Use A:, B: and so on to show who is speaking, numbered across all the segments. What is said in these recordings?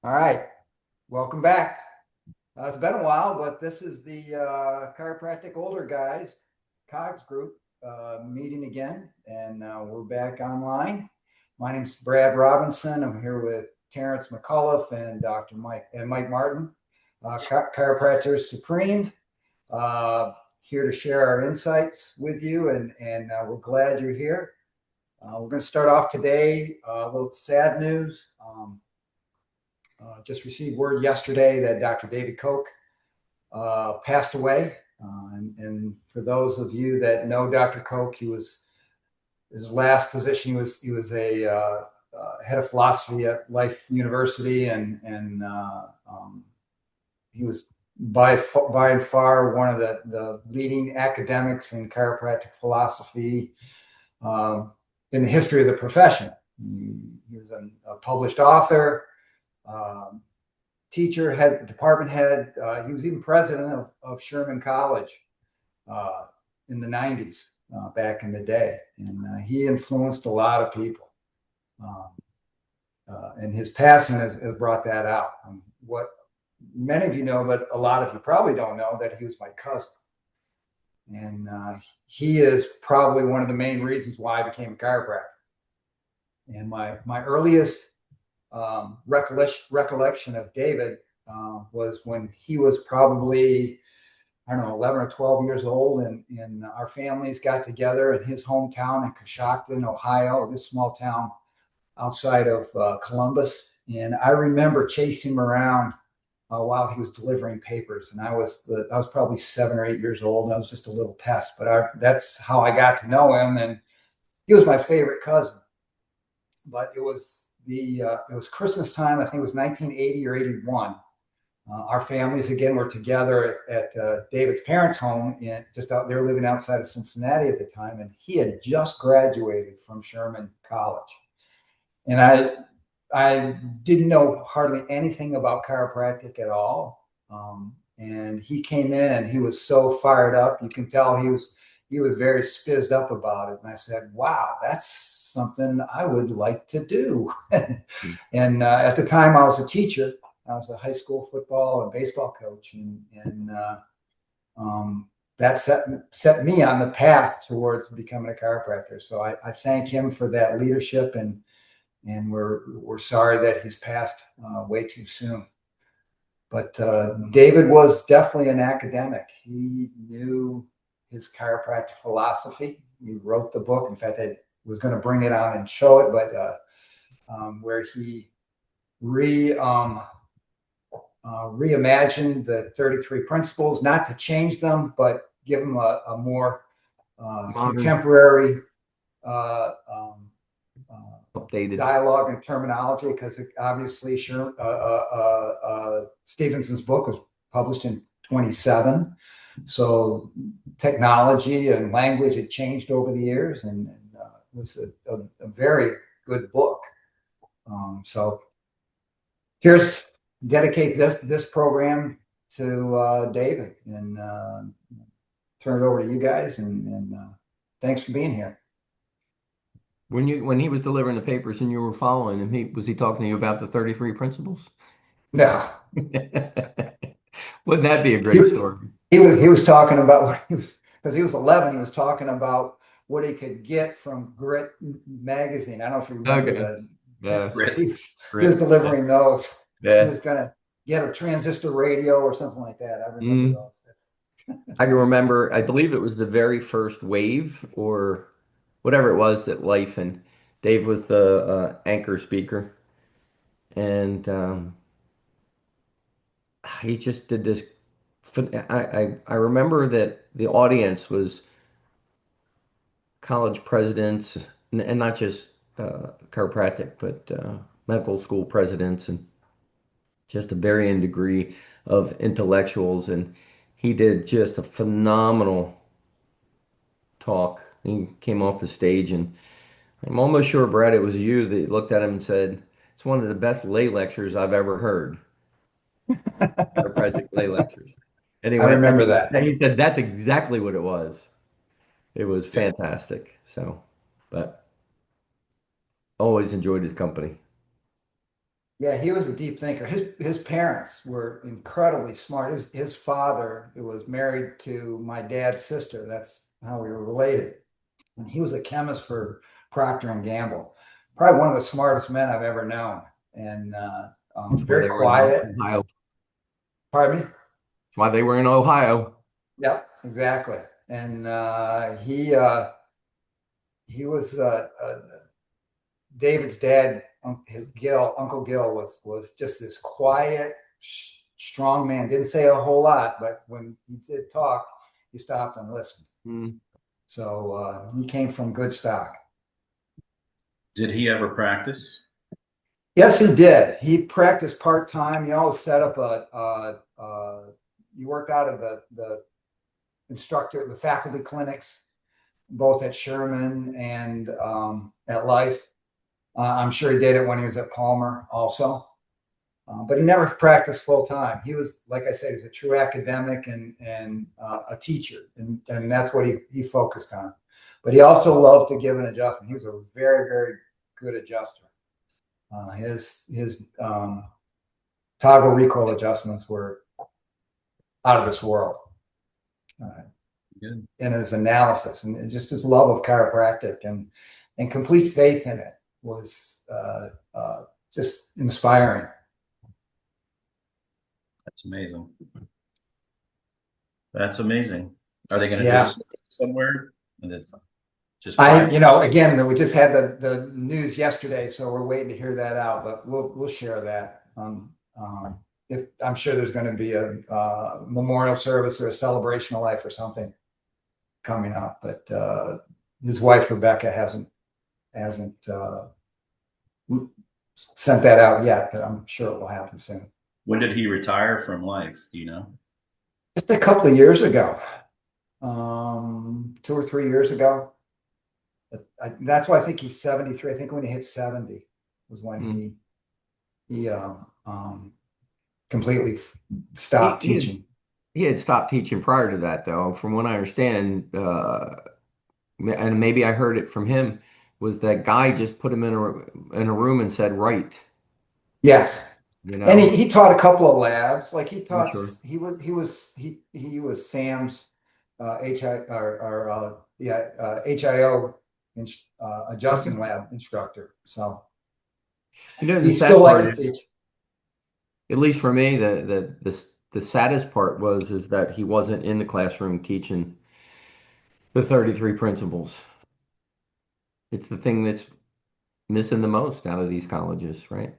A: All right, welcome back. It's been a while, but this is the Chiropractic Older Guys COGs group meeting again, and we're back online. My name's Brad Robinson. I'm here with Terrence McCullough and Dr. Mike Martin, Chiropractors Supreme. Uh, Here to share our insights with you, and we're glad you're here. We're going to start off today a little sad news. Just received word yesterday that Dr. David Koch passed away. And for those of you that know Dr. Koch, he was his last position. He was a head of philosophy at Life University, and he was by and far one of the leading academics in chiropractic philosophy in the history of the profession. He was a published author. Um, Teacher, department head. He was even president of Sherman College in the 90s, back in the day. And he influenced a lot of people. Um, and his passing has brought that out. What many of you know, but a lot of you probably don't know, that he was my cousin. And he is probably one of the main reasons why I became a chiropractor. And my earliest recollection of David was when he was probably, I don't know, 11 or 12 years old, and our families got together in his hometown in Coshocton, Ohio, this small town outside of Columbus. And I remember chasing him around while he was delivering papers, and I was probably 7 or 8 years old. I was just a little pest, but that's how I got to know him, and he was my favorite cousin. But it was Christmas time. I think it was 1980 or 81. Our families again were together at David's parents' home, just out there, living outside of Cincinnati at the time, and he had just graduated from Sherman College. And I didn't know hardly anything about chiropractic at all. And he came in and he was so fired up. You can tell he was very spizzed up about it. And I said, "Wow, that's something I would like to do." And at the time, I was a teacher. I was a high school football and baseball coach, and that set me on the path towards becoming a chiropractor. So I thank him for that leadership, and we're sorry that he's passed way too soon. But David was definitely an academic. He knew his chiropractic philosophy. He wrote the book. In fact, I was going to bring it on and show it, but where he reimagined the 33 principles, not to change them, but give them a more contemporary
B: updated
A: dialogue and terminology, because obviously Stevenson's book was published in 27. So technology and language had changed over the years, and it was a very good book. So here's dedicate this program to David, and turn it over to you guys, and thanks for being here.
B: when he was delivering the papers and you were following him, was he talking to you about the 33 principles?
A: No.
B: Wouldn't that be a great story?
A: He was talking about what he was, because he was 11. He was talking about what he could get from Grit magazine. I don't know if you remember
B: Okay.
A: that. He was delivering those.
B: Yeah.
A: He was gonna get a transistor radio or something like that. I remember those.
B: I can remember, I believe it was the very first wave or whatever it was at Life, and Dave was the anchor speaker. And he just did this. I remember that the audience was college presidents, and not just chiropractic, but medical school presidents, and just a varying degree of intellectuals. And he did just a phenomenal talk. He came off the stage, and I'm almost sure, Brad, it was you that looked at him and said, "It's one of the best lay lectures I've ever heard." Chiropractic lay lectures.
A: I
B: Anyway,
A: remember that.
B: he said that's exactly what it was. It was fantastic. So, but always enjoyed his company.
A: Yeah, he was a deep thinker. His parents were incredibly smart. His father was married to my dad's sister. That's how we were related. And he was a chemist for Procter and Gamble. Probably one of the smartest men I've ever known. And
B: That's why
A: very
B: they were in
A: quiet.
B: Ohio. That's
A: Pardon me?
B: why they were in Ohio.
A: Yep, exactly. And he was David's dad, his Uncle Gil was just this quiet, strong man. Didn't say a whole lot, but when he did talk, you stopped and listened.
B: Mm.
A: So he came from good stock.
C: Did he ever practice?
A: Yes, he did. He practiced part time. He always set up he worked out of the instructor, the faculty clinics, both at Sherman and at Life. I'm sure he did it when he was at Palmer also. But he never practiced full time. He was, like I said, he's a true academic and a teacher, and that's what he focused on. But he also loved to give an adjustment. He was a very, very good adjuster. His toggle recoil adjustments were out of this world.
C: Good.
A: In his analysis and just his love of chiropractic and complete faith in it was just inspiring.
C: That's amazing. That's amazing. Are they going to do
A: Yeah.
C: this somewhere? And it's just
A: Again, we just had the news yesterday, so we're waiting to hear that out. But we'll share that. If I'm sure there's going to be a memorial service or a celebration of life or something coming up, but his wife Rebecca hasn't sent that out yet. But I'm sure it will happen soon.
C: When did he retire from life? Do you know?
A: Just a couple of years ago, 2 or 3 years ago. That's why I think he's 73. I think when he hit 70 was when he completely stopped teaching.
B: He had stopped teaching prior to that, though. From what I understand, and maybe I heard it from him, was that guy just put him in a room and said, "Write."
A: Yes.
B: You
A: And
B: know,
A: he taught a couple of labs. Like he
B: I'm
A: taught,
B: sure.
A: he was Sam's HI or yeah HIO
B: Okay.
A: adjusting lab instructor. So
B: You know, the
A: he still
B: sad
A: liked
B: part
A: to
B: is,
A: teach.
B: at least for me, the saddest part was is that he wasn't in the classroom teaching the 33 principles. It's the thing that's missing the most out of these colleges, right?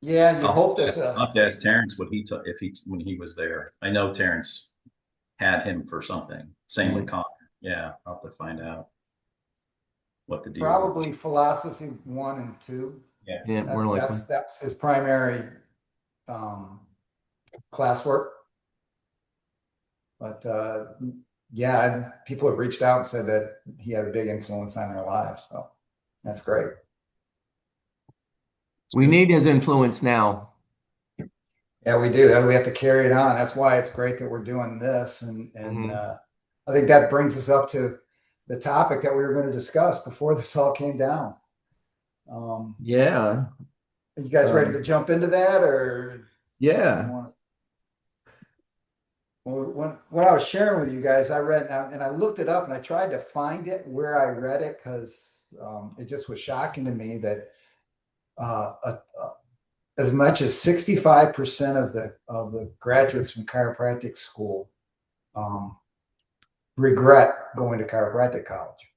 A: Yeah, you hope that
C: I'll have to ask Terrence what he took if he when he was there. I know Terrence had him for something. Same with
B: Mhm.
C: Connor. Yeah, I'll have to find out what the deal was.
A: probably philosophy 1 and 2.
C: Yeah.
B: Yeah,
A: That's
B: more likely.
A: that's that's his primary um, classwork. But yeah, people have reached out and said that he had a big influence on their lives. So that's great.
C: It's
B: We
C: good.
B: need his influence now.
A: Yeah, we do. We have to carry it on. That's why it's great that we're doing this. And
B: Hmm.
A: I think that brings us up to the topic that we were going to discuss before this all came down.
B: Yeah.
A: Are you guys ready to
B: Um,
A: jump into that, or you
B: yeah.
A: want? Well, when I was sharing with you guys, I read and I looked it up and I tried to find it where I read it because it just was shocking to me that uh, uh, uh, as much as 65% of the graduates from chiropractic school um, regret going to chiropractic college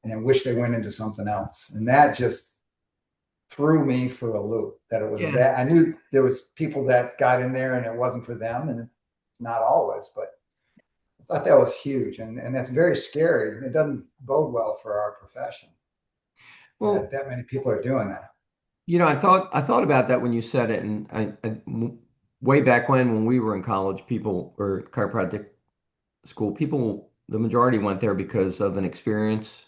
A: and wish they went into something else. And that just threw me for a loop that it was
B: Yeah.
A: that. I knew there was people that got in there and it wasn't for them, and not always, but I thought that was huge. And that's very scary. It doesn't bode well for our profession that
B: Well,
A: that many people are doing that.
B: I thought about that when you said it, and way back when we were in college, people or chiropractic school, people, the majority went there because of an experience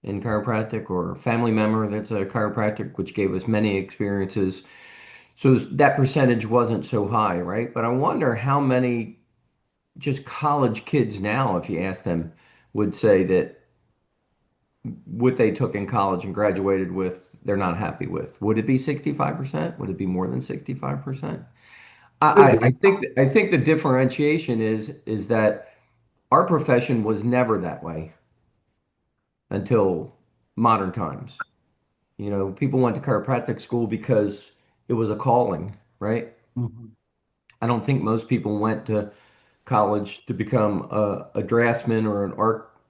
B: in chiropractic or a family member that's a chiropractic, which gave us many experiences. So that percentage wasn't so high, right? But I wonder how many just college kids now, if you ask them, would say that what they took in college and graduated with they're not happy with. Would it be 65%? Would it be more than 65%?
A: Could
B: I think the differentiation is that our profession was never that way until modern times. You know, people went to chiropractic school because it was a calling, right?
A: be.
B: I don't think most people went to college to become a draftsman or an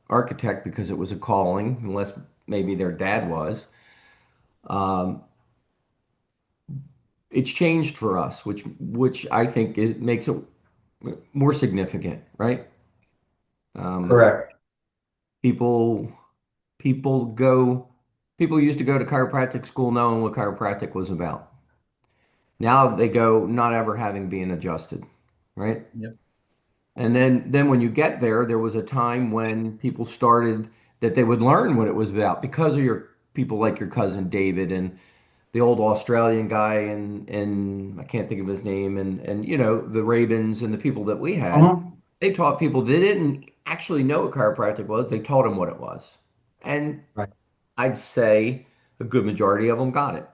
B: architect because it was a calling, unless maybe their dad was. Um, it's changed for us, which I think it makes it more significant, right? Um,
A: Correct.
B: people people go people used to go to chiropractic school knowing what chiropractic was about. Now they go not ever having been adjusted, right?
C: Yep.
B: And then when you get there, there was a time when people started that they would learn what it was about because of your people like your cousin David and the old Australian guy and I can't think of his name and you know the Ravens and the people that we had.
A: Uh-huh.
B: They taught people they didn't actually know what chiropractic was. They taught them what it was. And
A: Right.
B: I'd say a good majority of them got it.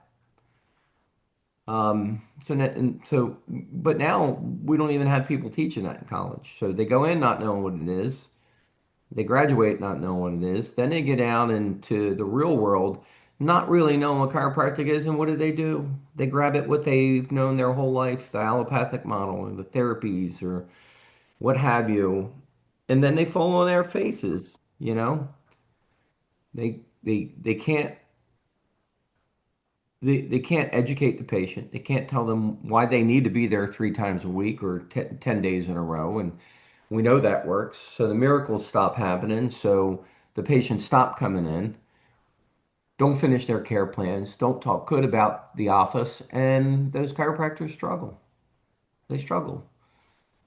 B: But now we don't even have people teaching that in college. So they go in not knowing what it is. They graduate not knowing what it is. Then they get out into the real world, not really knowing what chiropractic is. And what do? They grab it what they've known their whole life, the allopathic model or the therapies or what have you. And then they fall on their faces, you know? They can't they can't educate the patient. They can't tell them why they need to be there 3 times a week or 10 days in a row. And we know that works. So the miracles stop happening. So the patients stop coming in, don't finish their care plans, don't talk good about the office. And those chiropractors struggle. They struggle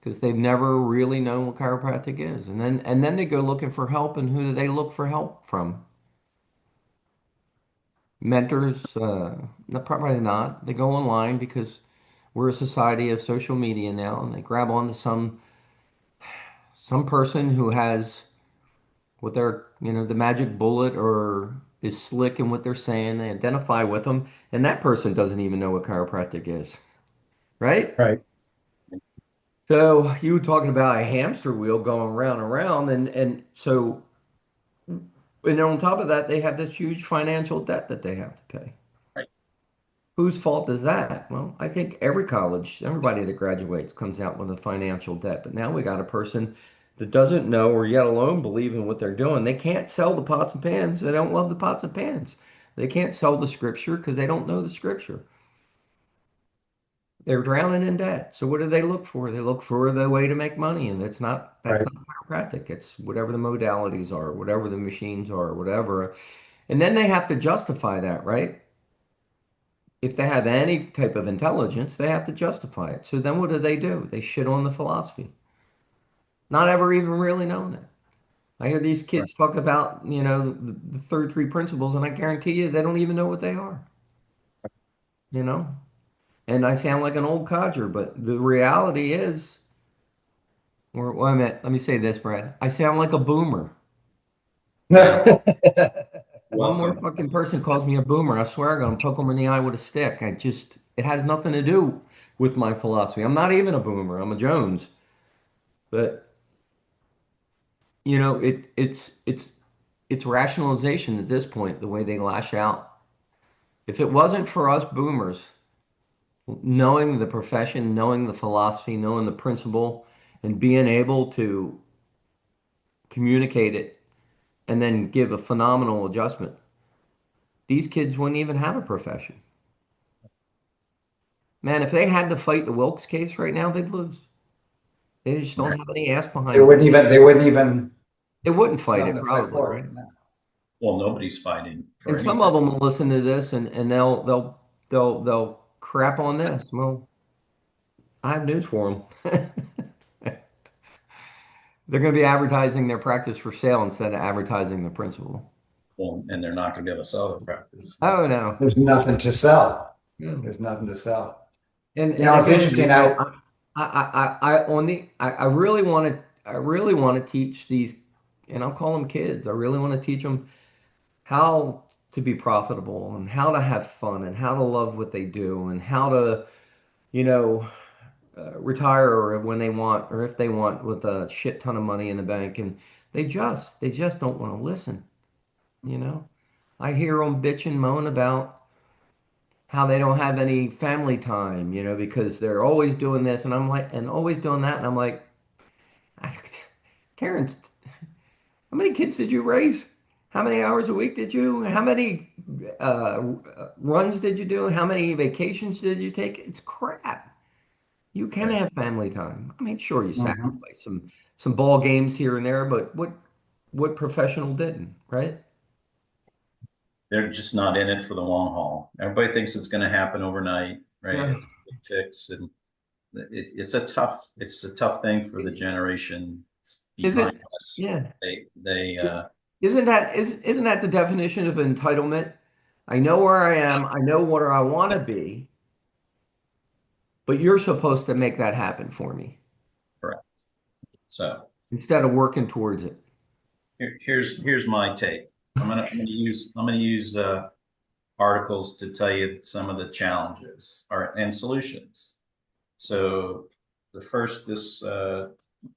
B: because they've never really known what chiropractic is. And then they go looking for help. And who do they look for help from? Mentors, no, probably not. They go online because we're a society of social media now, and they grab onto some person who has what their, you know, the magic bullet or is slick in what they're saying. They identify with them, and that person doesn't even know what chiropractic is, right?
A: Right.
B: So you were talking about a hamster wheel going round and round, and so and on top of that, they have this huge financial debt that they have to pay.
C: Right.
B: Whose fault is that? Well, I think every college, everybody that graduates comes out with a financial debt. But now we got a person that doesn't know or yet alone believe in what they're doing. They can't sell the pots and pans. They don't love the pots and pans. They can't sell the scripture because they don't know the scripture. They're drowning in debt. So what do they look for? They look for the way to make money, and that's
A: Right.
B: not chiropractic. It's whatever the modalities are, whatever the machines are, whatever. And then they have to justify that, right? If they have any type of intelligence, they have to justify it. So then what do? They shit on the philosophy, not ever even really knowing it. I hear these
C: Right.
B: kids talk about, you know, the third three principles, and I guarantee you they don't even know what they are, you know? And I sound like an old codger, but the reality is, or wait a minute, let me say this, Brad. I sound like a boomer. One more
C: Welcome.
B: fucking person calls me a boomer, I swear I'm gonna poke them in the eye with a stick. It has nothing to do with my philosophy. I'm not even a boomer. I'm a Jones. But you know, it's rationalization at this point, the way they lash out. If it wasn't for us boomers knowing the profession, knowing the philosophy, knowing the principle, and being able to communicate it and then give a phenomenal adjustment, these kids wouldn't even have a profession. Man, if they had to fight the Wilkes case right now, they'd lose. They just don't
C: Right.
B: have any ass
A: They
B: behind them.
A: wouldn't even, they wouldn't even,
B: They wouldn't
A: it's
B: fight
A: nothing
B: it
A: to fight
B: probably,
A: for.
B: right?
A: No.
C: Well, nobody's fighting for
B: And some of
C: anything.
B: them will listen to this and they'll crap on this. Well, I have news for them. They're going to be advertising their practice for sale instead of advertising the principal.
C: Well, and they're not going to be able to sell their practice.
B: Oh no.
A: There's nothing to sell.
B: No.
A: There's nothing to sell.
B: And
A: You know, it's
B: again, you
A: interesting.
B: know, I really want to teach these, and I'll call them kids. I really want to teach them how to be profitable and how to have fun and how to love what they do and how to, you know, retire or when they want or if they want with a shit ton of money in the bank and they just don't want to listen, you know. I hear them bitch and moan about how they don't have any family time, because they're always doing this and I'm like and always doing that and I'm like, Terrence, how many kids did you raise? How many hours a week did you? How many runs did you do? How many vacations did you take? It's crap. You can
C: Right.
B: have family time. I mean, sure, you
A: Mhm.
B: sacrifice some ball games here and there, but what professional didn't, right?
C: They're just not in it for the long haul. Everybody thinks it's going to happen overnight, right?
B: Yeah.
C: It's a quick fix, and it's a tough thing for the
B: Is,
C: generation
B: is
C: behind
B: it?
C: us.
B: Yeah.
C: They
B: Is, isn't that the definition of entitlement? I know where I am. I know what I want to be, but you're supposed to make that happen for me
C: correct. So
B: instead of working towards it.
C: here's my take. I'm gonna use articles to tell you some of the challenges and solutions. So the first, this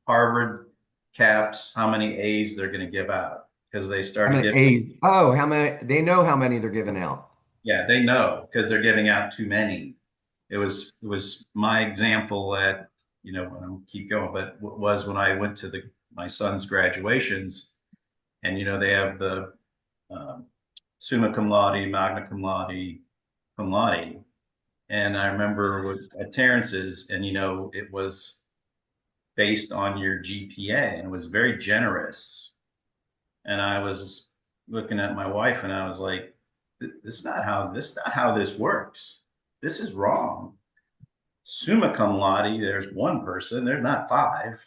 C: Harvard caps how many A's they're going to give out because they
B: How
C: started
B: many
C: giving.
B: A's? Oh, how many? They know how many they're giving out.
C: Yeah, they know because they're giving out too many. It was my example at when I keep going, but what was when I went to my son's graduations, and they have the um, summa cum laude, magna cum laude, and I remember at Terrence's, and it was based on your GPA, and it was very generous. And I was looking at my wife, and I was like, "This is not how this works. This is wrong. Summa cum laude, there's one person. There's not five.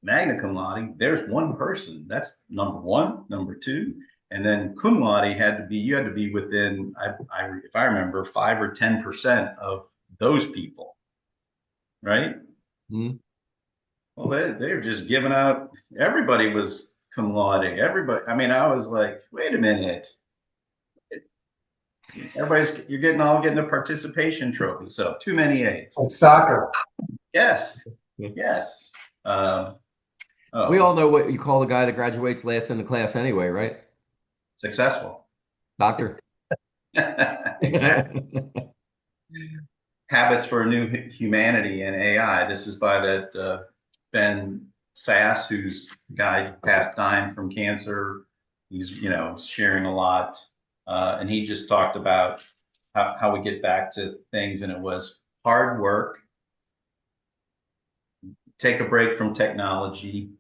C: Magna cum laude, there's one person. That's number one, number two, and then cum laude you had to be within, if I remember, 5 or 10% of those people, right?
B: Hmm.
C: Well, they're just giving out. Everybody was cum laude. Everybody. I mean, I was like, wait a minute. You're getting a participation trophy. So too many A's.
A: It's soccer.
C: Yes.
B: Yeah.
C: Yes.
B: We all
C: Oh,
B: know what you call the guy that graduates last in the class anyway, right?
C: successful.
B: Doctor.
C: Exactly. Habits for a New Humanity and AI. This is by that Ben Sass, who's a guy who passed dying from cancer. He's sharing a lot, and he just talked about how we get back to things, and it was hard work, take a break from technology,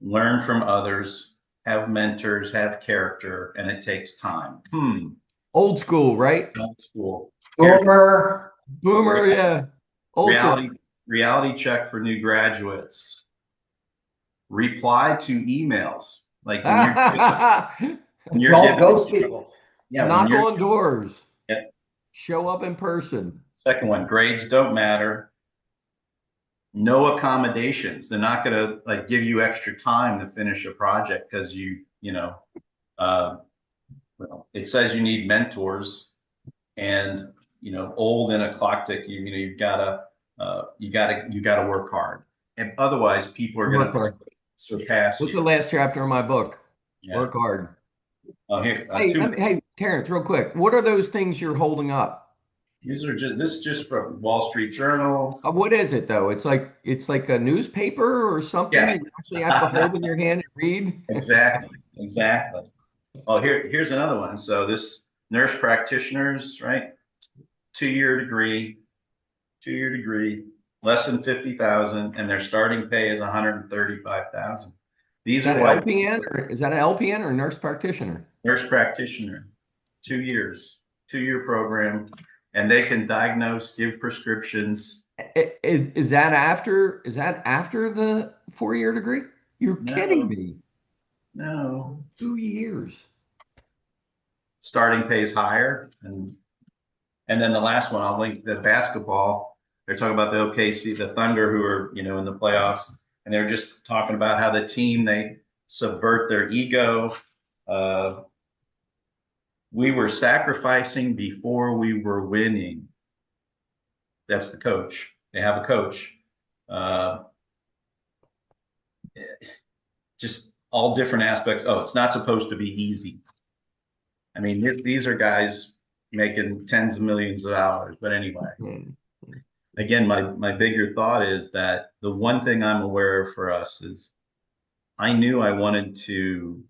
C: learn from others, have mentors, have character, and it takes time.
B: Old school, right?
C: Old school. Here's
A: Boomer.
B: Boomer, yeah. Old school.
C: reality check for new graduates. Reply to emails. Like when you're
A: Don't
C: giving,
A: ghost people.
C: yeah, when
B: Knock
C: you're,
B: on doors.
C: yeah.
B: Show up in person.
C: Second one, grades don't matter. No accommodations. They're not going to like give you extra time to finish a project because uh, well, it says you need mentors, and old and eclectic. You gotta work hard, and otherwise people are going
B: Work
C: to
B: hard.
C: surpass
B: What's the
C: you.
B: last chapter of my book?
C: Yeah.
B: Work hard.
C: Oh, here,
B: Hey,
C: two.
B: hey, Terrence, real quick. What are those things you're holding up?
C: This is just from Wall Street Journal.
B: What is it though? It's like a newspaper or something
C: Yeah.
B: that you actually have to hold in your hand and read.
C: Exactly. Exactly. Oh, here's another one. So this nurse practitioners, right? 2 year degree, 2 year degree, less than 50,000, and their starting pay is 135,000.
B: Is
C: These are
B: that
C: like
B: LPN or is that an LPN or nurse practitioner?
C: nurse practitioner, 2 years, 2 year program, and they can diagnose, give prescriptions.
B: Is that after the 4-year degree? You're kidding
C: No,
B: me.
C: no.
B: 2 years.
C: Starting pays higher, and then the last one, I'll link the basketball. They're talking about the OKC, the Thunder, who are in the playoffs, and they're just talking about how the team they subvert their ego. Uh, we were sacrificing before we were winning. That's the coach. They have a coach. Uh, just all different aspects. Oh, it's not supposed to be easy. I mean, these are guys making tens of millions of dollars. But anyway,
B: Mm.
C: again, my bigger thought is that the one thing I'm aware of for us is I knew I wanted to,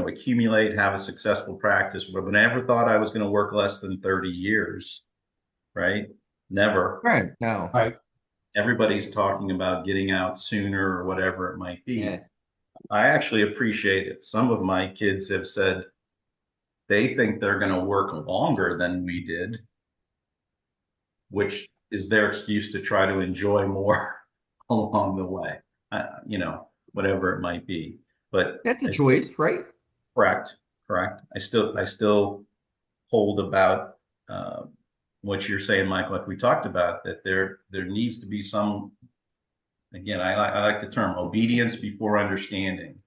C: accumulate, have a successful practice, but I never thought I was going to work less than 30 years, right? Never.
B: Right. No.
A: Right.
C: Everybody's talking about getting out sooner or whatever it might be.
B: Yeah.
C: I actually appreciate it. Some of my kids have said they think they're going to work longer than we did, which is their excuse to try to enjoy more along the way, whatever it might be. But
B: That's a
C: I,
B: choice, right?
C: correct, correct. I still hold about what you're saying, Mike, like we talked about, that there needs to be some, again, I like the term obedience before understanding,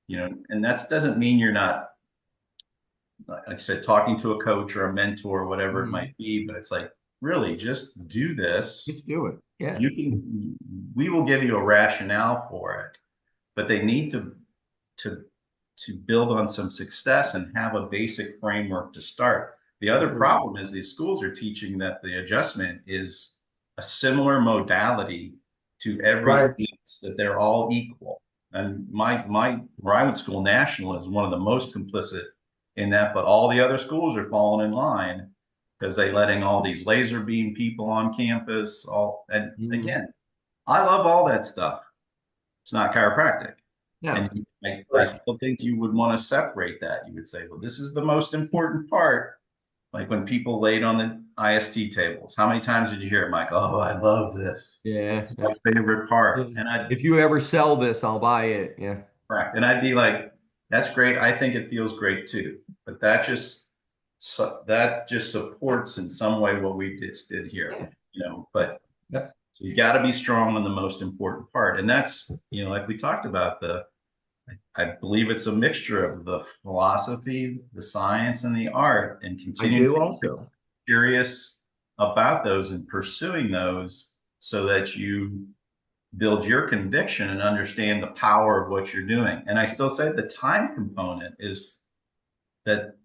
C: and that doesn't mean you're not, like I said, talking to a coach or a mentor or whatever it
B: Mhm.
C: might be, but it's like, really, just do this.
B: Just do it. Yeah.
C: We will give you a rationale for it, but they need to to build on some success and have a basic framework to start. The other
B: Agreed.
C: problem is these schools are teaching that the adjustment is a similar modality to every
A: Right.
C: piece, that they're all equal. And my where I went to school, National, is one of the most complicit in that, but all the other schools are falling in line because they letting all these laser beam people on campus. And
B: Mhm.
C: again, I love all that stuff. It's not chiropractic.
B: No.
C: And I
A: Right.
C: still think you would want to separate that. You would say, well, this is the most important part. Like when people laid on the IST tables, how many times did you hear it, Mike? Oh, I love this.
B: Yeah.
C: It's my favorite part.
B: Yeah.
C: And I'd
B: If you ever sell this, I'll buy it. Yeah.
C: correct. And I'd be like, that's great. I think it feels great too. But that just supports in some way what we just did here,
B: Yeah.
C: but
B: Yeah.
C: so you got to be strong on the most important part. And that's, like we talked about, I believe it's a mixture of the philosophy, the science, and the art, and
B: I
C: continuing
B: do
C: to be
B: also.
C: curious about those and pursuing those so that you build your conviction and understand the power of what you're doing. And I still say the time component is that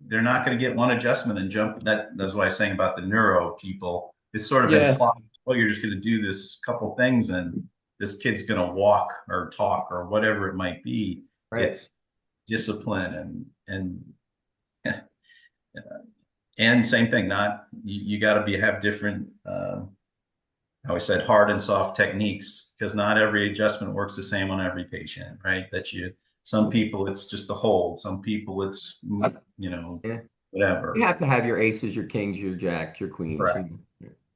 C: they're not going to get one adjustment and jump. That's why I was saying about the neuro people. It's sort of
B: Yeah.
C: implied, oh, you're just going to do this couple things and this kid's going to walk or talk or whatever it might be.
B: Right.
C: It's discipline and and same thing. Not you got to have different. I always said hard and soft techniques because not every adjustment works the same on every patient, right? Some people it's just a hold, some people it's
B: Yeah. You
C: whatever.
B: have to have your aces, your kings, your jacks, your queens.
C: Correct,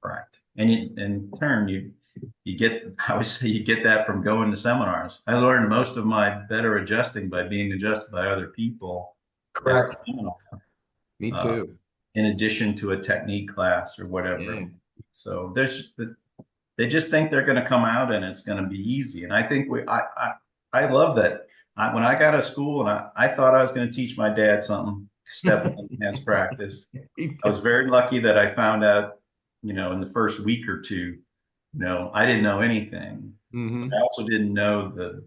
C: correct. And in turn, you get I always say you get that from going to seminars. I learned most of my better adjusting by being adjusted by other people at the
A: Correct.
C: seminar,
B: Me
C: uh,
B: too.
C: in addition to a technique class or whatever.
B: Yeah.
C: So they just think they're going to come out and it's going to be easy. And I think I love that. When I got to school and I thought I was going to teach my dad something, step in enhanced practice. I was very lucky that I found out, in the first week or two, I didn't know anything. But I
B: Hmm.
C: also didn't know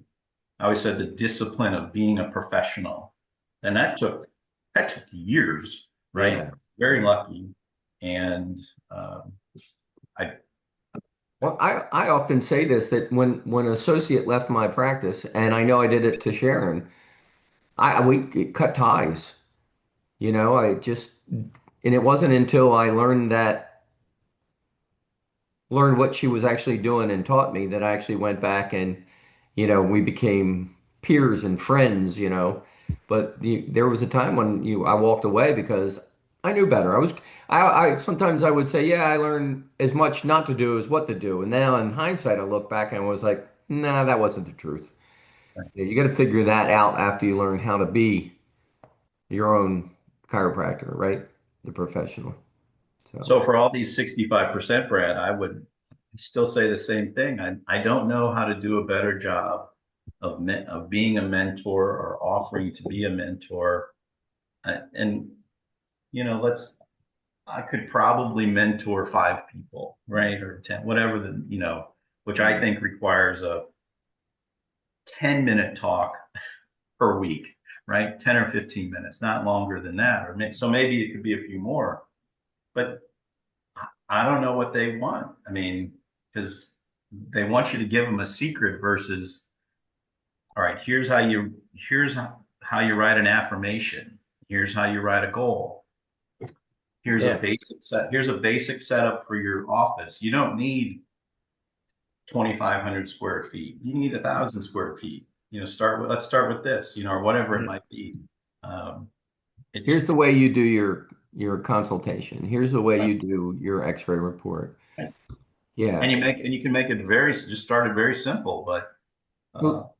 C: I always said the discipline of being a professional. And that took years, right?
B: Yeah.
C: Very
B: Yeah.
C: lucky. And I
B: Well, I often say this that when an associate left my practice, and I know I did it to Sharon, we cut ties. I just and it wasn't until I learned what she was actually doing and taught me that I actually went back and we became peers and friends. But there was a time when I walked away because I knew better. I sometimes I would say, yeah, I learned as much not to do as what to do. And now in hindsight, I look back and was like, nah, that wasn't the truth. You got to figure that out after you learn how to be your own chiropractor, right? The professional. So
C: So for all these 65%, Brad, I would still say the same thing. I don't know how to do a better job of being a mentor or offering to be a mentor And, I could probably mentor 5 people, right? Or 10, whatever which I think requires a 10-minute talk per week, right? 10 or 15 minutes, not longer than that. So maybe it could be a few more, but I don't know what they want. I mean, because they want you to give them a secret versus, all right, here's how you write an affirmation. Here's how you write a goal.
B: Yeah.
C: Here's a basic setup for your office. You don't need 2,500 square feet. You need 1,000 square feet. Let's start with this, or whatever it might be. Um,
B: Here's
C: it's
B: the way you do your consultation. Here's the way
C: right,
B: you do your X-ray report.
C: right.
B: Yeah.
C: And you can make it just start it very simple, but uh,
A: Well,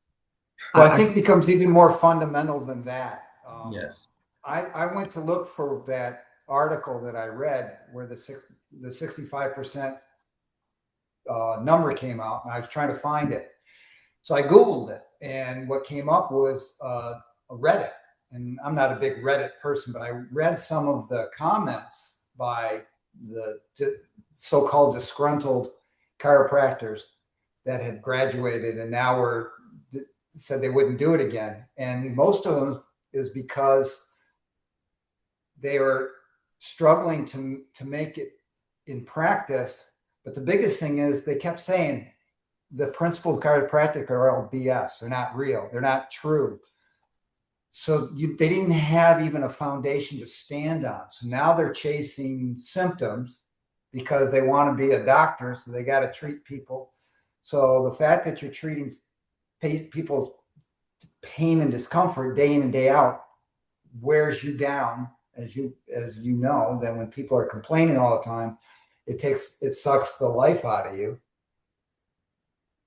A: I
B: I
A: think it becomes even more fundamental than that.
C: yes.
A: I went to look for that article that I read where the 65% number came out, and I was trying to find it. So I Googled it, and what came up was a Reddit. And I'm not a big Reddit person, but I read some of the comments by the so-called disgruntled chiropractors that had graduated and now said they wouldn't do it again. And most of them is because they were struggling to make it in practice. But the biggest thing is they kept saying the principles of chiropractic are all BS. They're not real. They're not true. So they didn't have even a foundation to stand on. So now they're chasing symptoms because they want to be a doctor. So they got to treat people. So the fact that you're treating people's pain and discomfort day in and day out wears you down, as you know. Then when people are complaining all the time, it sucks the life out of you.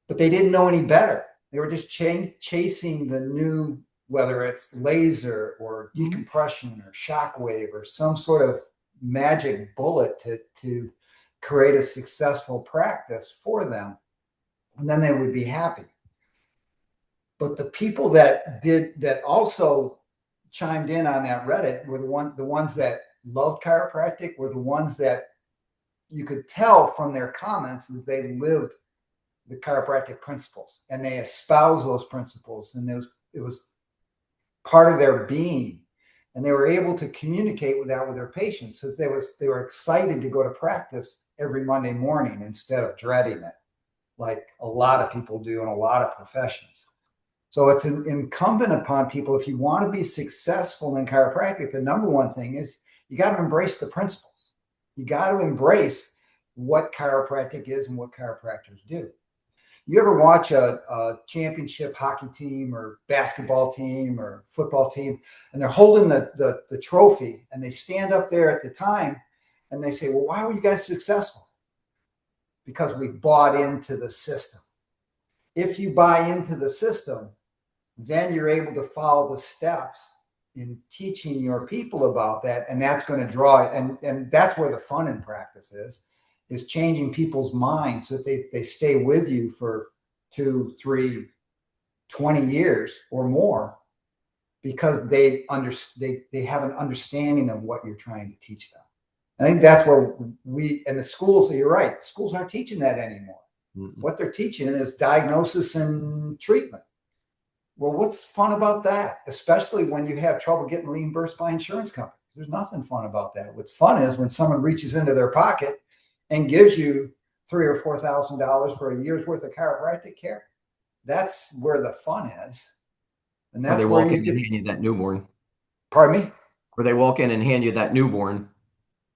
A: But they didn't know any better. They were just chasing the new, whether it's laser or decompression or shockwave or some sort of magic bullet to create a successful practice for them. And then they would be happy. But the people that also chimed in on that Reddit were the ones that loved chiropractic, were the ones that you could tell from their comments is they lived the chiropractic principles and they espouse those principles, and it was part of their being, and they were able to communicate with that with their patients. So they were excited to go to practice every Monday morning instead of dreading it, like a lot of people do in a lot of professions. So it's incumbent upon people, if you want to be successful in chiropractic, the number one thing is you got to embrace the principles. You got to embrace what chiropractic is and what chiropractors do. You ever watch a championship hockey team or basketball team or football team, and they're holding the trophy, and they stand up there at the time and they say, well, why were you guys successful? Because we bought into the system. If you buy into the system, then you're able to follow the steps in teaching your people about that. And that's going to draw it. And that's where the fun in practice is changing people's minds so that they stay with you for 2, 3, 20 years or more, because they have an understanding of what you're trying to teach them. And I think that's where and the schools, you're right, the schools aren't teaching that anymore. Mm-hmm. What they're teaching is diagnosis and treatment. Well, what's fun about that? Especially when you have trouble getting reimbursed by insurance companies. There's nothing fun about that. What's fun is when someone reaches into their pocket and gives you $3,000 or $4,000 for a year's worth of chiropractic care. That's where the fun is. And that's where you get,
B: and hand you that newborn.
A: Pardon me?
B: Where they walk in and hand you that newborn.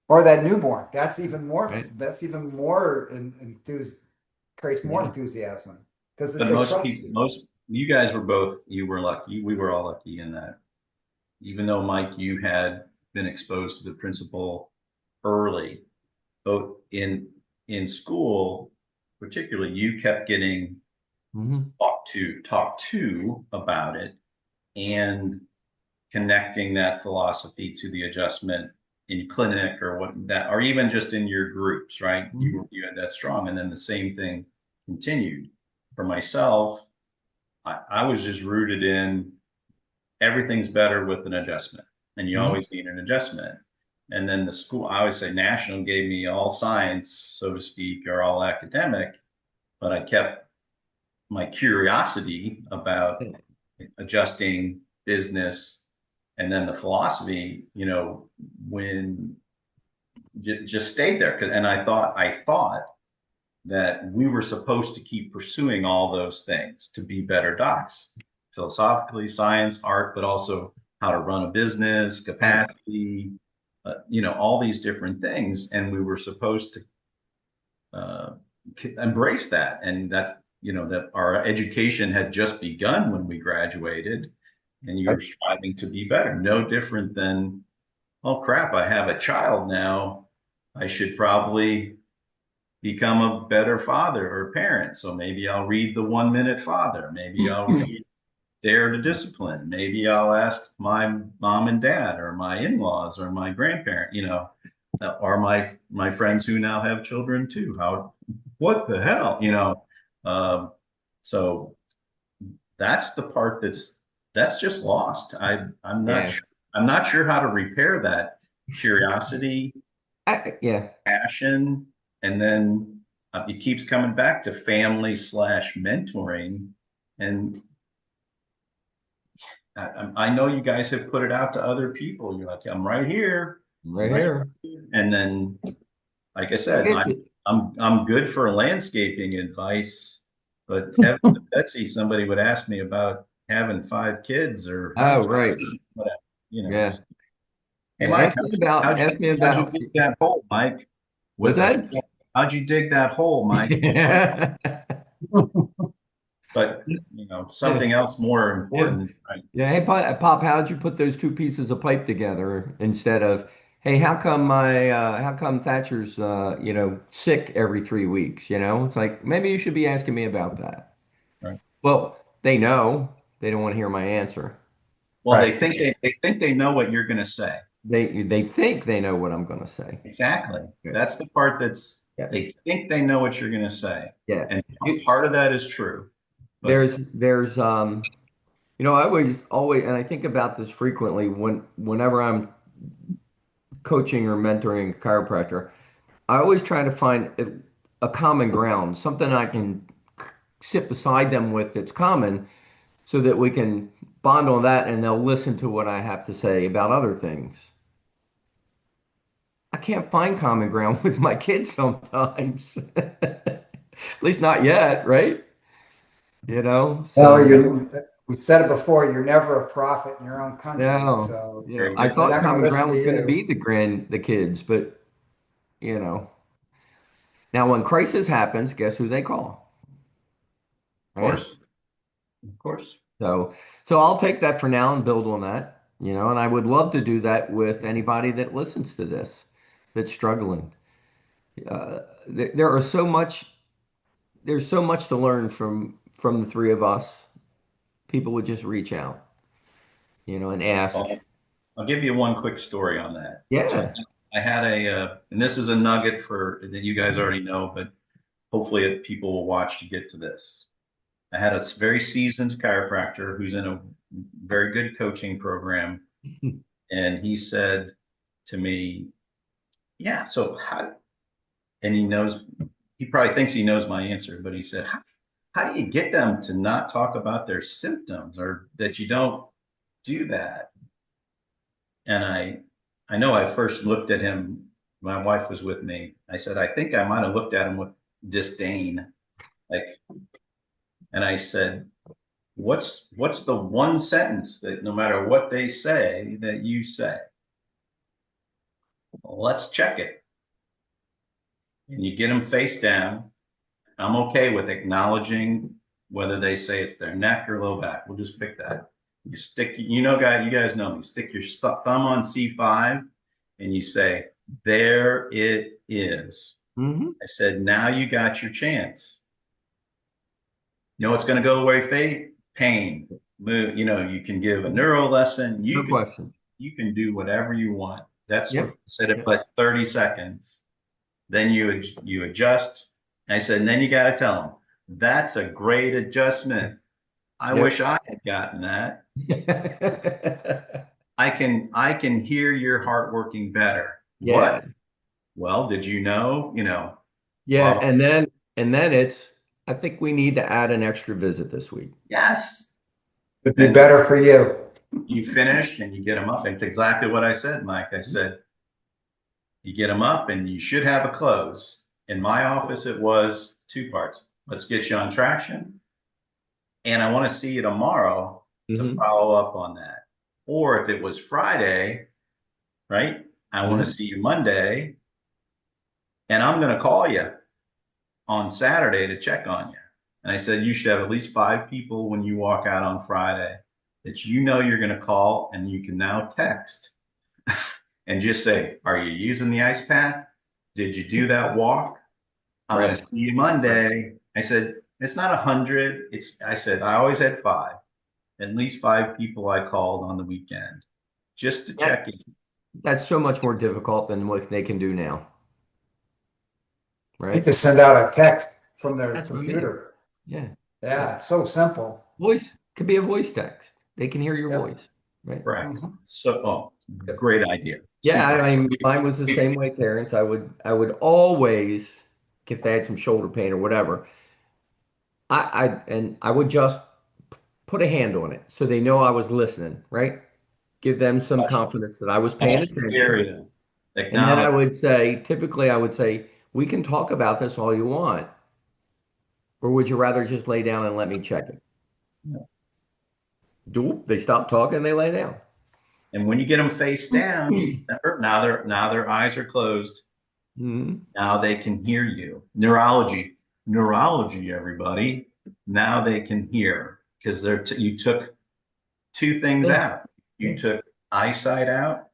A: Or that newborn. That's even more.
B: Right.
A: That's even more creates more enthusiasm because they trust you.
C: You guys you were lucky. We were all lucky in that. Even though, Mike, you had been exposed to the principle early, both in school, particularly, you kept getting talked to about it and connecting that philosophy to the adjustment in clinic or even just in your groups, right? Mm-hmm. You had that strong, and then the same thing continued. For myself, I was just rooted in everything's better with an adjustment. and you always need an adjustment. And then the school, I always say national gave me all science, so to speak, or all academic, but I kept my curiosity about adjusting business and then the philosophy, when just stayed there. And I thought that we were supposed to keep pursuing all those things to be better docs, philosophically, science, art, but also how to run a business, capacity, all these different things. And we were supposed to embrace that. And that our education had just begun when we graduated, and you're striving to be better. No different than, oh crap, I have a child now. I should probably become a better father or parent. So maybe I'll read the 1 Minute Father. Maybe I'll read Dare to Discipline. Maybe I'll ask my mom and dad or my in-laws or my grandparent, or my friends who now have children too. What the hell, so that's the part that's just lost. I'm not
B: Yeah.
C: sure. I'm not sure how to repair that curiosity,
B: Yeah.
C: passion, and then it keeps coming back to family/mentoring. And I know you guys have put it out to other people. You're like, I'm right here,
B: Right here.
C: and then, like I said, I'm good for landscaping advice, but heaven to Betsy, somebody would ask me about having 5 kids or
B: Oh, right.
C: whatever,
B: Yeah.
C: Hey,
B: Yeah.
C: Mike,
B: Ask me
C: how'd you
B: about
C: dig that hole, Mike?
B: what's
C: With a
B: that?
C: how'd you dig that hole, Mike?
B: Yeah.
C: But something else more
B: Yeah.
C: important, right?
B: Yeah. Hey, Pop, how did you put those two pieces of pipe together instead of, hey, how come Thatcher's, sick every 3 weeks? It's like, maybe you should be asking me about that.
C: Right.
B: Well, they know. They don't want to hear my answer.
C: Well, they think they know what you're going to say.
B: They think they know what I'm going to say.
C: Exactly.
B: Yeah.
C: That's the part
B: Yeah.
C: they think they know what you're going to say,
B: Yeah.
C: and part of that is true. But
B: There's I always, and I think about this frequently whenever I'm coaching or mentoring a chiropractor, I always try to find a common ground, something I can sit beside them with that's common so that we can bond on that and they'll listen to what I have to say about other things. I can't find common ground with my kids sometimes. At least not yet, right?
A: Well,
B: So
A: we said it before, you're never a prophet in your own country.
B: no,
A: So
C: very
B: I
C: good.
A: they're
B: thought
A: not going to
B: common
A: listen
B: ground
A: to
B: was going to
A: you.
B: be the kids, but you know. Now, when crisis happens, guess who they call?
C: Of
B: Right?
C: course, of course.
B: So, so I'll take that for now and build on that, and I would love to do that with anybody that listens to this that's struggling. There are there's so much to learn from the three of us. People would just reach out, and ask.
C: I'll give you one quick story on that. So
B: Yeah.
C: I had and this is a nugget that you guys already know, but hopefully people will watch to get to this. I had a very seasoned chiropractor who's in a very good coaching program, and he said to me, "Yeah, so how?" And he probably thinks he knows my answer, but he said, "How do you get them to not talk about their symptoms, or that you don't do that?" And I know I first looked at him. My wife was with me. I said, I think I might have looked at him with disdain, like, and I said, what's the one sentence that no matter what they say that you say? Well, let's check it. And you get them face down. I'm okay with acknowledging whether they say it's their neck or low back. We'll just pick that. You guys know me. Stick your thumb on C5 and you say, there it is.
B: Hmm.
C: I said, now you got your chance. You know what's going to go away? Pain. Move. You can give a neuro lesson.
B: No question.
C: You can do whatever you want. That's what
B: Yep.
C: I said. It
B: Yep.
C: but 30 seconds. Then you adjust. I said, and then you got to tell them that's a great adjustment. I
B: Yep.
C: wish I had gotten that. I can hear your heart working better.
B: Yeah.
C: What? Well, did you know,
B: Yeah.
C: blah, blah.
B: And then it's, I think we need to add an extra visit this week.
C: Yes.
A: It'd be
C: Then
A: better for you.
C: you finish and you get them up. It's exactly what I said, Mike. I said, you get them up and you should have a close. In my office, it was two parts. Let's get you on traction. And I want to see you tomorrow to
B: Hmm.
C: follow up on that. Or if it was Friday, right? I want to
B: Hmm.
C: see you Monday and I'm going to call you on Saturday to check on you. And I said, you should have at least 5 people when you walk out on Friday that you know you're going to call and you can now text and just say, are you using the ice pack? Did you do that walk? I'm going to
B: Right.
C: see you
B: Right.
C: Monday. I said, it's not 100. I said, I always had 5, at least 5 people I called on the weekend just to
B: That,
C: check in.
B: that's so much more difficult than what they can do now.
A: They
B: Right.
A: just send out a text from their
B: That's what I mean.
A: computer.
B: Yeah. Yeah.
A: Yeah, it's so simple.
B: Voice could be a voice text. They can hear your
A: Yep.
B: voice. Right.
C: Correct.
A: Mhm.
C: So, great idea.
B: Yeah,
C: Super.
B: I mean, mine was the same way, Terrence. I would always, if they had some shoulder pain or whatever, and I would just put a hand on it so they know I was listening, right? Give them some confidence that I was paying
C: Special
B: attention.
C: area.
B: And then I
C: Acknowledge.
B: would say, typically I would say, we can talk about this all you want, or would you rather just lay down and let me check it? Doop, they stop talking, they lay down.
C: And when you get them face down, remember, now their eyes are closed.
B: Mhm.
C: Now they can hear you. Neurology, everybody. Now they can hear because you took 2 things
B: Yeah,
C: out.
B: yeah.
C: You took eyesight out.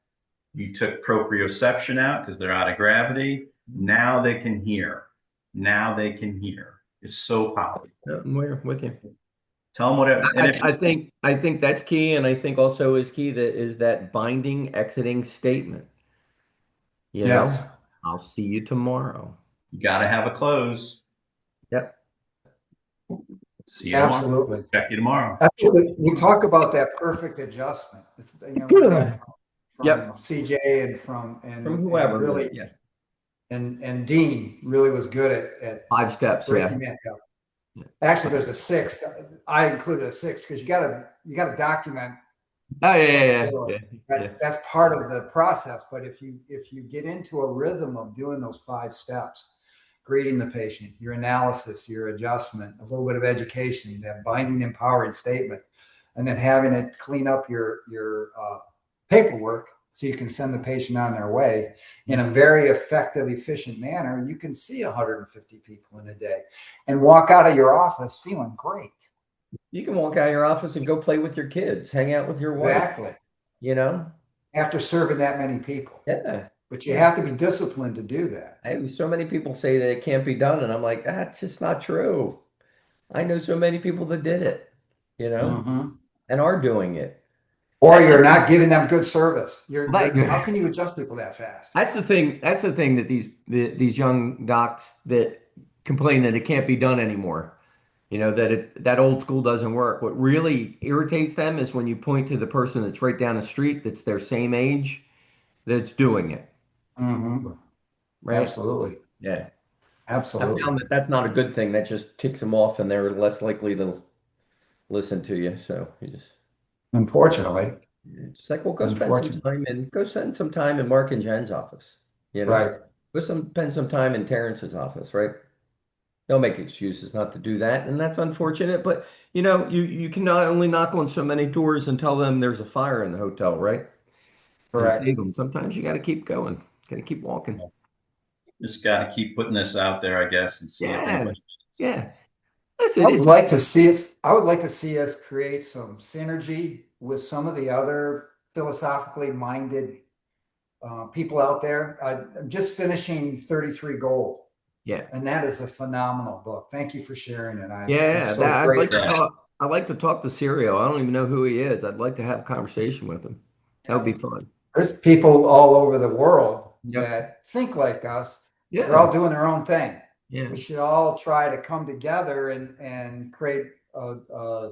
C: You took proprioception out because they're out of gravity. Now they can hear. Now they can hear. It's so powerful.
B: I'm with you.
C: Tell them whatever. And if
B: I think that's key, and I think also is key that is that binding exiting statement. You
A: Yes,
B: know, I'll see you tomorrow.
C: you got to have a close,
B: Yep.
C: see you tomorrow.
A: absolutely.
C: Check you tomorrow.
A: Absolutely. We talk about that perfect adjustment. Learned that from
B: Yep.
A: CJ and from
B: From
A: and
B: whoever, but
A: really
B: yeah,
A: and Dean really was good at
B: 5 steps.
A: breaking
B: Yeah.
A: that down.
B: Yeah.
A: Actually, there's a sixth. I included a sixth because you gotta document
B: Oh yeah,
A: what
B: yeah,
A: you're doing.
B: yeah, yeah.
A: That's part of the process. But if you get into a rhythm of doing those 5 steps, greeting the patient, your analysis, your adjustment, a little bit of education, that binding empowering statement, and then having it clean up your paperwork so you can send the patient on their way in a very effective, efficient manner, you can see 150 people in a day and walk out of your office feeling great.
B: You can walk out of your office and go play with your kids, hang out with your wife.
A: Exactly.
B: You know.
A: After serving that many people.
B: Yeah.
A: But you
B: Yeah.
A: have to be disciplined to do that.
B: So many people say that it can't be done, and I'm like, that's just not true. I know so many people that did it,
A: Mm-hmm.
B: and are doing it.
A: Or
B: That,
A: you're not giving them good service.
B: like,
A: How can you adjust people that fast?
B: that's the thing. That's the thing that these young docs that complain that it can't be done anymore. That old school doesn't work. What really irritates them is when you point to the person that's right down the street that's their same age that's doing it,
A: Mm-hmm.
B: right?
A: Absolutely.
B: Yeah. I
A: Absolutely.
B: found that that's not a good thing. That just ticks them off, and they're less likely to listen to you. So you
A: Unfortunately.
B: just like, well,
A: Unfortunately.
B: go spend some time in Mark and Jen's office. You know,
A: Right.
B: spend some time in Terrence's office, right? They'll make excuses not to do that, and that's unfortunate. But you can not only knock on so many doors and tell them there's a fire in the hotel, right? And
A: Correct.
B: save them. Sometimes you got to keep going, got to keep walking.
C: Just got to keep putting this out there, I guess, and see if
B: Yeah,
C: anybody.
B: yeah. Listen,
A: I would like to see us. I would like to see us create some synergy with some of the other philosophically minded people out there. I'm just finishing 33 Gold,
B: yeah,
A: and that is a phenomenal book. Thank you for sharing it. I'm
B: yeah.
A: so
B: That I'd like to
A: grateful.
B: talk. I'd like to talk to Serial. I don't even know who he is. I'd like to have a conversation with him. That would
A: Yeah.
B: be fun.
A: There's people all over the world
B: Yep.
A: that think like us. They're
B: Yeah.
A: all doing their own thing.
B: Yeah.
A: We should all try to come together and create a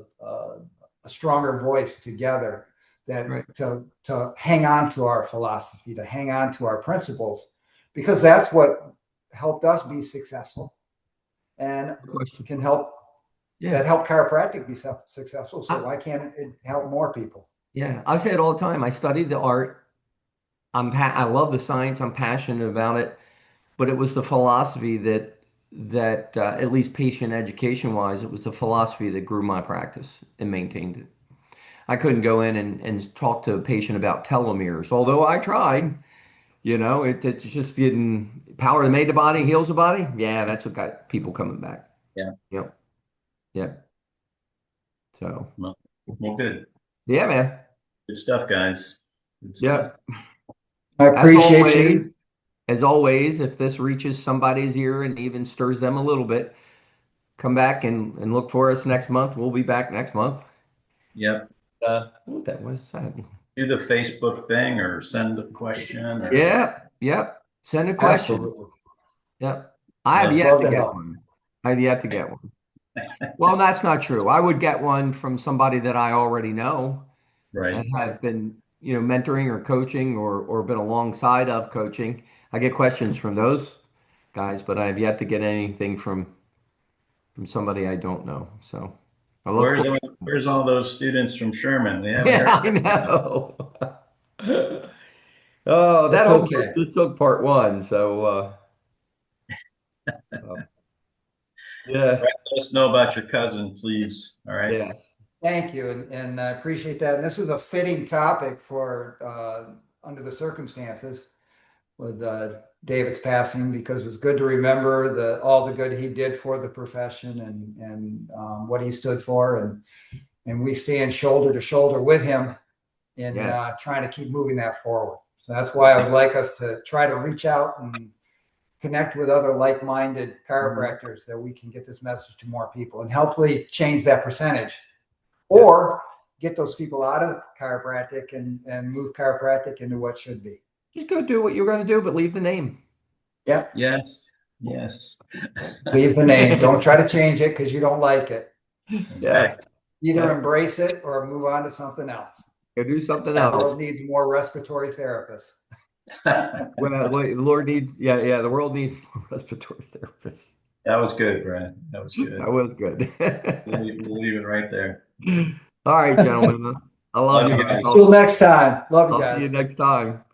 A: stronger voice together that
B: Right.
A: to hang on to our philosophy, to hang on to our principles, because that's what helped us be successful and
B: Good question.
A: can help
B: Yeah.
A: that help chiropractic be successful. So
B: I-
A: why can't it help more people?
B: Yeah. I say it all the time. I studied the art. I love the science. I'm passionate about it, but it was the philosophy that at least patient education wise, it was the philosophy that grew my practice and maintained it. I couldn't go in and talk to a patient about telomeres, although I tried. It just didn't. Power that made the body heals the body. Yeah, that's what got people coming back.
C: Yeah.
B: Yep. Yep. So,
C: Well, good.
B: yeah, man.
C: Good stuff, guys. Good stuff.
B: Yep.
A: I
B: As
A: appreciate
B: always,
A: you.
B: as always, if this reaches somebody's ear and even stirs them a little bit, come back and look for us next month. We'll be back next month.
C: Yep.
B: What that was that?
C: Do the Facebook thing or send a question or
B: Yeah. Yep. Send a question.
A: Absolutely.
B: Yep. I have
C: love,
B: yet
A: Love
B: to
A: to
B: get
A: help.
B: one. I have yet to get one. Well, that's not true. I would get one from somebody that I already know and
C: right.
B: have been, mentoring or coaching or been alongside of coaching. I get questions from those guys, but I have yet to get anything from somebody I don't know. So I look
C: Where's
B: for.
C: where's all those students from Sherman? We haven't
B: Yeah,
C: heard.
B: I know. Oh, that
A: It's
B: whole group
A: okay.
B: just took part one. So uh, yeah,
C: Let us know about your cousin, please. All right.
B: yes,
A: Thank you, and I appreciate that. And this was a fitting topic for under the circumstances with David's passing, because it was good to remember all the good he did for the profession and what he stood for, and we stand shoulder to shoulder with him in
B: yes.
A: trying to keep moving that forward. So that's why I would like us to try to reach out and connect with other like-minded chiropractors that we can get this message to more people and hopefully change that percentage, or get those people out of chiropractic and move chiropractic into what should be.
B: Just go do what you're going to do, but leave the name.
A: Yep.
C: Yes. Yes.
A: Leave the name. Don't try to change it because you don't like it.
B: Yes.
A: Either
B: Yep.
A: embrace it or move on to something else.
B: Go do something
A: The
B: else.
A: world needs more respiratory therapists.
B: Well, the Lord needs, yeah, the world needs more respiratory therapists.
C: That was good, Brad. That was good.
B: That was good.
C: We'll leave it right there.
B: All right, gentlemen. I love
C: Love
B: you
C: you
B: guys.
C: guys.
A: Until next time. Love you
B: I'll see you
A: guys.
B: next time.